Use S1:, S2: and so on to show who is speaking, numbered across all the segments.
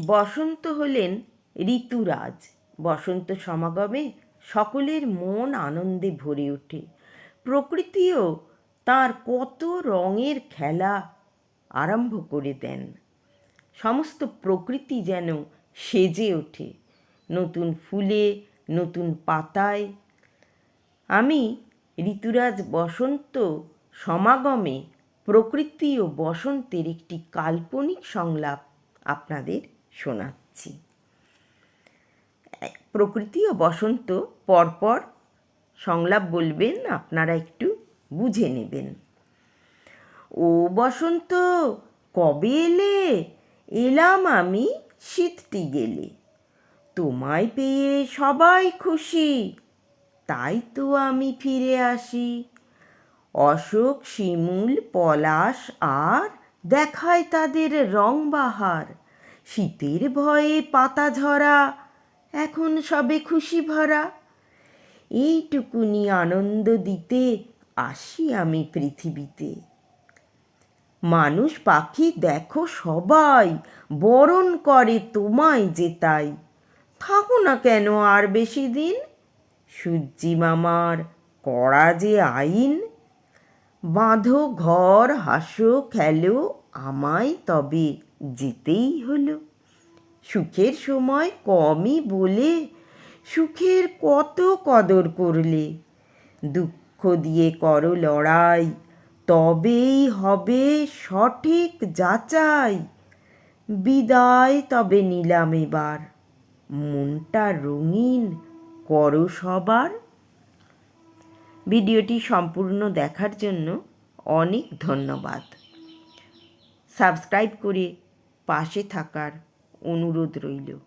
S1: বসন্ত হলেন ঋতুরাজ। বসন্ত সমাগমে সকলের মন আনন্দে ভরে ওঠে। প্রকৃতিও তার কত রঙের খেলা আরম্ভ করে দেন। সমস্ত প্রকৃতি যেন সেজে ওঠে নতুন ফুলে, নতুন পাতায়। আমি ঋতুরাজ বসন্ত সমাগমে প্রকৃতি ও বসন্তের একটি কাল্পনিক সংলাপ আপনাদের শোনাচ্ছি। প্রকৃতি ও বসন্ত পরপর সংলাপ বলবেন, আপনারা একটু বুঝে নেবেন। ও বসন্ত কবে এলে? এলাম আমি শীতটি গেলে। তোমায় পেয়ে সবাই খুশি, তাই তো আমি ফিরে আসি। অশোক, শিমুল, পলাশ আর দেখায় তাদের রং বাহার। শীতের ভয়ে পাতা ঝরা, এখন সবে খুশি ভরা। এইটুকুনি আনন্দ দিতে আসি আমি পৃথিবীতে। মানুষ পাখি দেখো সবাই বরণ করে তোমায় যে তাই। থাকো না কেন আর বেশি দিন, সূর্যি মামার কড়া যে আইন। বাঁধো ঘর, হাসো খেলো, আমায় তবে যেতেই হলো। সুখের সময় কমই বলে সুখের কত কদর করলে। দুঃখ দিয়ে করো লড়াই, তবেই হবে সঠিক যাচাই। বিদায় তবে নিলাম এবার, মনটা রঙিন করো সবার। ভিডিওটি সম্পূর্ণ দেখার জন্য অনেক ধন্যবাদ। সাবস্ক্রাইব করে পাশে থাকার অনুরোধ রইল।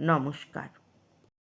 S1: নমস্কার।